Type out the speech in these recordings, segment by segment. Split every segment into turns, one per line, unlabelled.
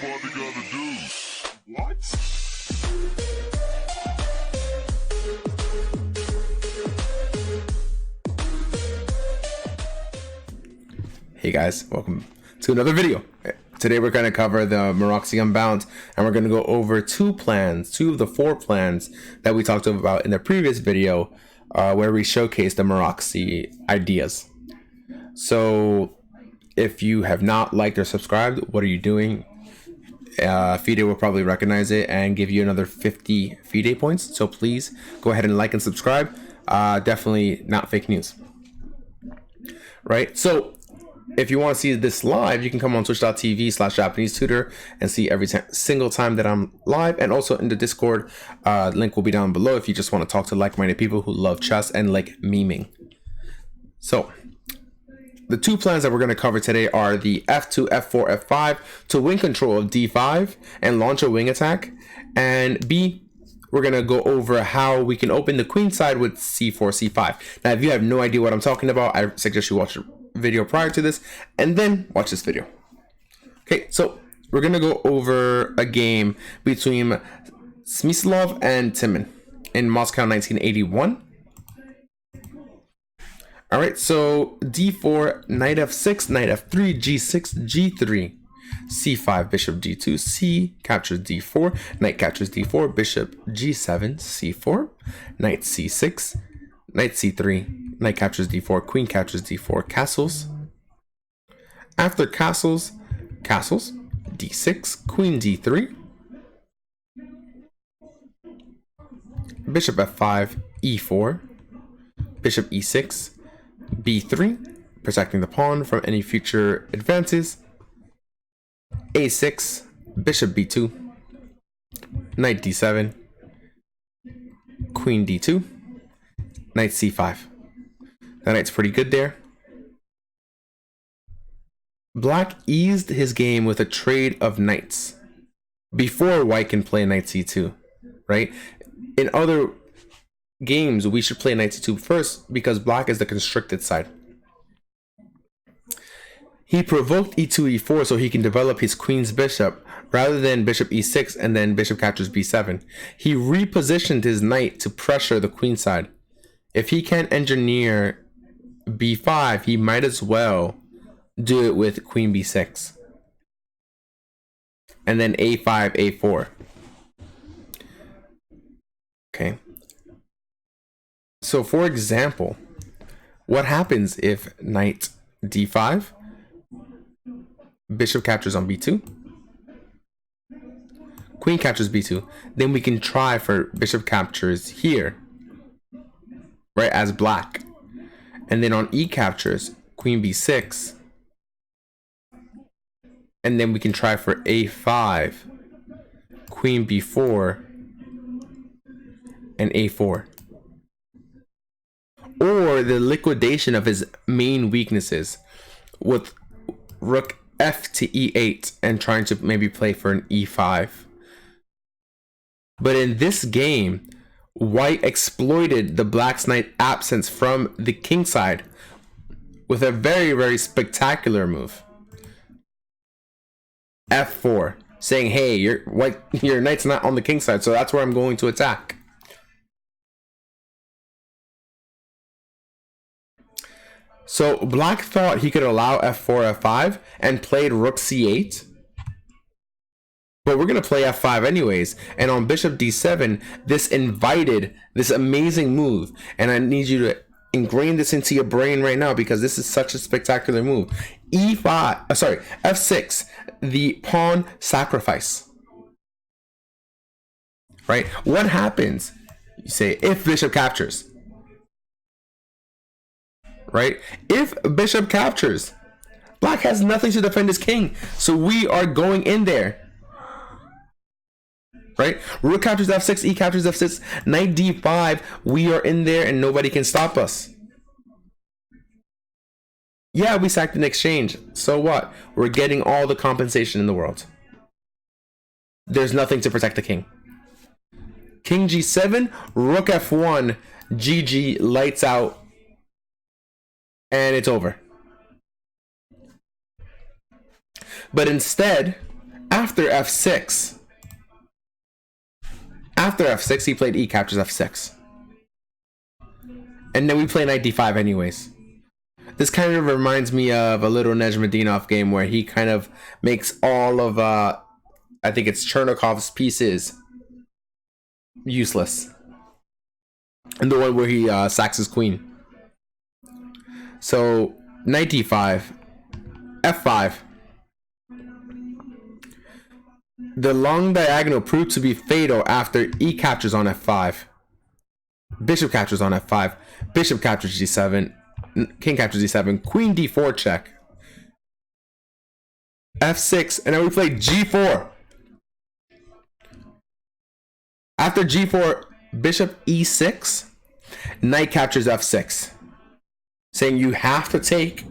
father gotta do? What?
Hey guys, welcome to another video. Today we're going to cover the Maroczy Unbound, and we're going to go over two of the four plans that we talked about in the previous video, where we showcased the Maroczy ideas. So if you have not liked or subscribed, what are you doing? FIDE will probably recognize it and give you another 50 FIDE points. So please go ahead and like and subscribe. Definitely not fake news. Right? So if you want to see this live, you can come on twitch.tv/JapaneseTutor and see every single time that I'm live. And also in the Discord, link will be down below if you just want to talk to like-minded people who love chess and like memeing. So the two plans that we're going to cover today are the F2, F4, F5 to win control of D5 and launch a wing attack. And B, we're going to go over how we can open the queen side with C4, C5. Now, if you have no idea what I'm talking about, I suggest you watch the video prior to this and then watch this video. Okay, so we're going to go over a game between Smyslov and Timon in Moscow 1981. All right, so D4, knight F6, knight F3, G6, G3, C5, bishop D2, C captures D4, knight captures D4, bishop G7, C4, knight C6, knight C3, knight captures D4, queen captures D4, castles. After castles, D6, queen D3, bishop F5, E4, bishop E6, B3, protecting the pawn from any future advances. A6, bishop B2, knight D7, queen D2, knight C5. That knight's pretty good there. Black eased his game with a trade of knights before white can play knight C2, right? In other games, we should play knight C2 first because black is the constricted side. He provoked E2, E4 so he can develop his queen's bishop rather than bishop E6 and then bishop captures B7. He repositioned his knight to pressure the queen side. If he can't engineer B5, he might as well do it with queen B6. And then A5, A4. Okay. So for example, what happens if knight D5, bishop captures on B2, queen captures B2, then we can try for bishop captures here, right, as black. And then on E captures, queen B6, and then we can try for A5, queen B4, and A4. Or the liquidation of his main weaknesses with rook F to E8 and trying to maybe play for an E5. But in this game, white exploited the black's knight absence from the king side with a very, very spectacular move. F4, saying, hey, your knight's not on the king side, so that's where I'm going to attack. So black thought he could allow F4, F5 and played rook C8. But we're going to play F5 anyways. And on bishop D7, this invited this amazing move. And I need you to ingrain this into your brain right now because this is such a spectacular move. F6, the pawn sacrifice. Right? What happens? You say, if bishop captures. Right? If bishop captures, black has nothing to defend his king. So we are going in there. Right? Rook captures F6, E captures F6, knight D5. We are in there and nobody can stop us. Yeah, we sacked in exchange. So what? We're getting all the compensation in the world. There's nothing to protect the king. King G7, Rook F1, GG, lights out. And it's over. But instead, after f6. After f6, he played e captures f6. And then we play knight d5 anyways. This kind of reminds me of a little Nejmadinov game where he kind of makes all of, I think it's Chernikov's pieces useless. And the one where he sacks his queen. So, knight d5, f5. The long diagonal proved to be fatal after e captures on f5. Bishop captures on f5. Bishop captures g7. King captures d7. Queen d4 check. f6. And then we play g4. After g4, bishop e6. Knight captures f6. Saying you have to take.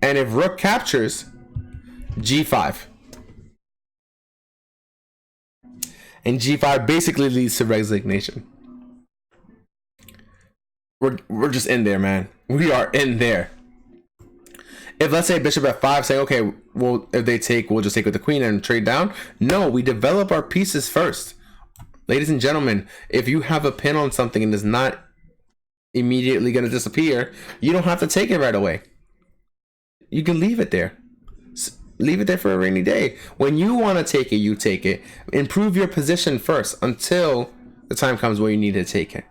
And if rook captures, g5. And g5 basically leads to resignation. We're just in there, man. We are in there. If let's say bishop f5, saying, okay, well, if they take, we'll just take with the queen and trade down. No, we develop our pieces first. Ladies and gentlemen, if you have a pin on something and it's not immediately going to disappear, you don't have to take it right away. You can leave it there. Leave it there for a rainy day. When you want to take it, you take it. Improve your position first until the time comes where you need to take it.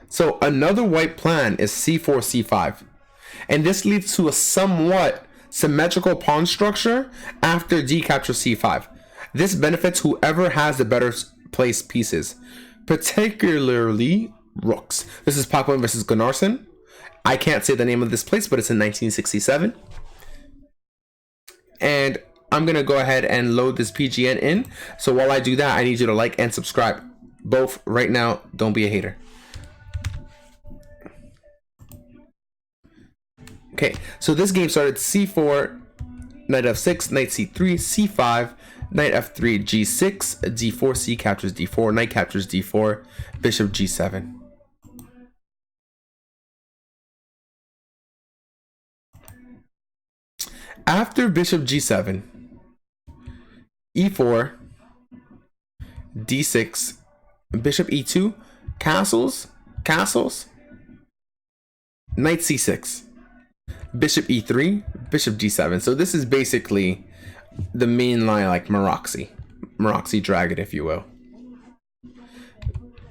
So another white plan is c4, c5. And this leads to a somewhat symmetrical pawn structure after d captures c5. This benefits whoever has the better placed pieces, particularly rooks. This is Paquin versus Gunnarsson. I can't say the name of this place, but it's in 1967. And I'm going to go ahead and load this PGN in. So while I do that, I need you to like and subscribe. Both right now. Don't be a hater. Okay, so this game started c4, knight f6, knight c3, c5, knight f3, g6, d4, c captures d4, knight captures d4, bishop g7. After bishop g7, e4, d6, bishop e2, castles, knight c6, bishop e3, bishop g7. So this is basically the main line, like Maroczy dragon, if you will.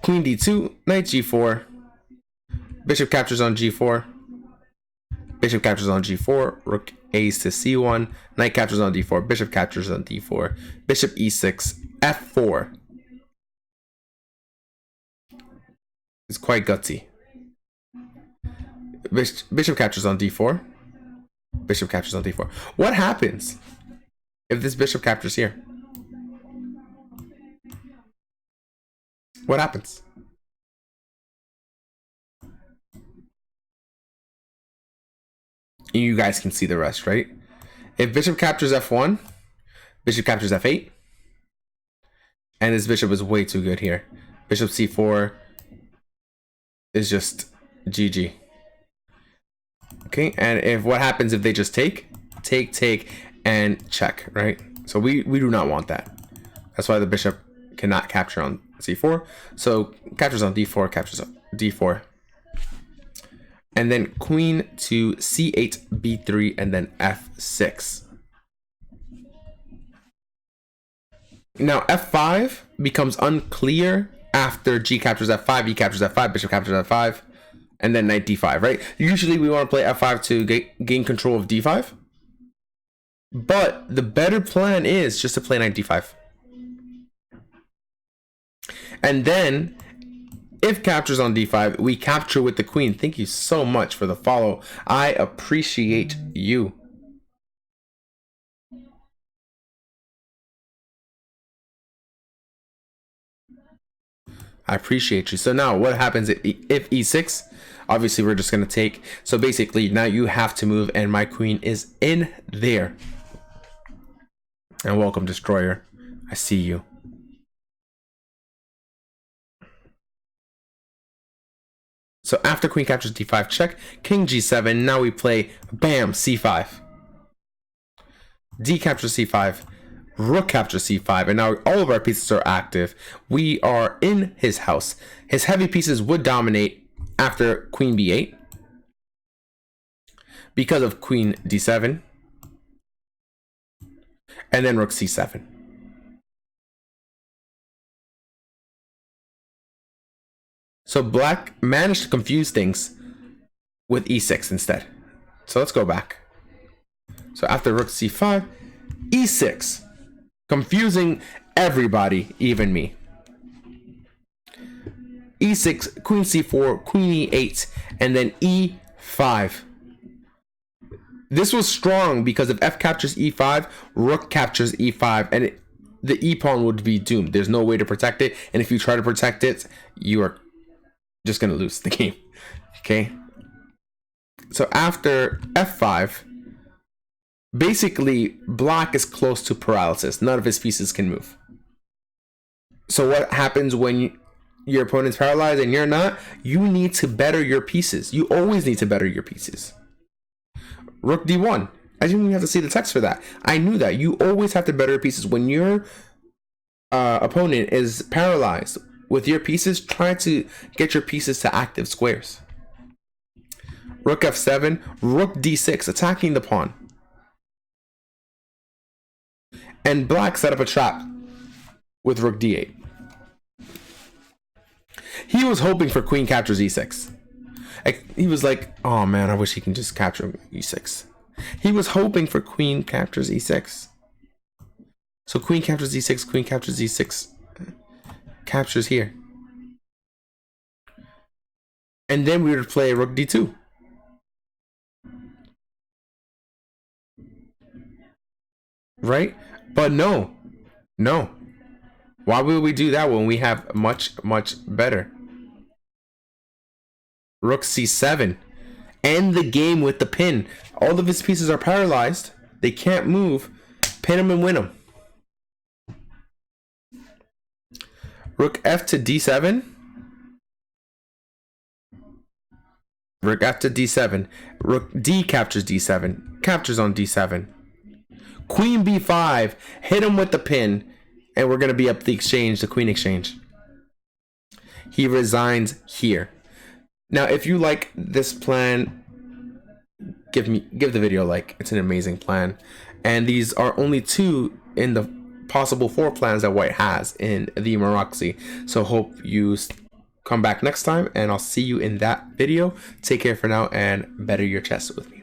Queen d2, knight g4, bishop captures on g4, bishop captures on g4, rook a's to c1, knight captures on d4, bishop captures on d4, bishop e6, f4. It's quite gutsy. Bishop captures on d4, bishop captures on d4. What happens if this bishop captures here? What happens? You guys can see the rest, right? If bishop captures f1, bishop captures f8, and this bishop is way too good here. Bishop c4 is just GG. Okay, and if what happens if they just take, and check, right? So we do not want that. That's why the bishop cannot capture on c4. So captures on d4, captures on d4. And then queen to c8, b3, and then f6. Now f5 becomes unclear after g captures f5, e captures f5, bishop captures f5, and then knight d5, right? Usually we want to play f5 to gain control of d5. But the better plan is just to play knight d5. And then if captures on d5, we capture with the queen. Thank you so much for the follow. I appreciate you. I appreciate you. So now what happens if e6? Obviously, we're just going to take. So basically, now you have to move, and my queen is in there. And welcome, Destroyer. I see you. So after queen captures d5, check, king g7. Now we play, bam, c5. D captures c5. Rook captures c5. And now all of our pieces are active. We are in his house. His heavy pieces would dominate after queen b8 because of queen d7. And then rook c7. So black managed to confuse things with e6 instead. So let's go back. So after rook c5, e6. Confusing everybody, even me. e6, queen c4, queen e8, and then e5. This was strong because if f captures e5, rook captures e5, and the e pawn would be doomed. There's no way to protect it, and if you try to protect it, you are just gonna lose the game. Okay. So after f5, basically black is close to paralysis. None of his pieces can move. So what happens when your opponent's paralyzed and you're not? You need to better your pieces. You always need to better your pieces. Rook d1. I didn't even have to see the text for that. I knew that. You always have to better your pieces. When your opponent is paralyzed with your pieces, try to get your pieces to active squares. Rook f7, rook d6, attacking the pawn. And black set up a trap with rook d8. He was hoping for queen captures e6. He was like, oh man, I wish he can just capture e6. He was hoping for queen captures e6. So queen captures e6, queen captures e6. Captures here. And then we would play rook d2. Right? But no. No. Why would we do that when we have much better? Rook c7. End the game with the pin. All of his pieces are paralyzed. They can't move. Pin him and win him. Rook f to d7. Rook f to d7. Rook d captures d7. Captures on d7. Queen b5. Hit him with the pin. And we're going to be up the exchange, the queen exchange. He resigns here. Now, if you like this plan, give the video a like. It's an amazing plan. And these are only 2 in the possible 4 plans that white has in the Maroczy. So hope you come back next time, and I'll see you in that video. Take care for now, and better your chess with me.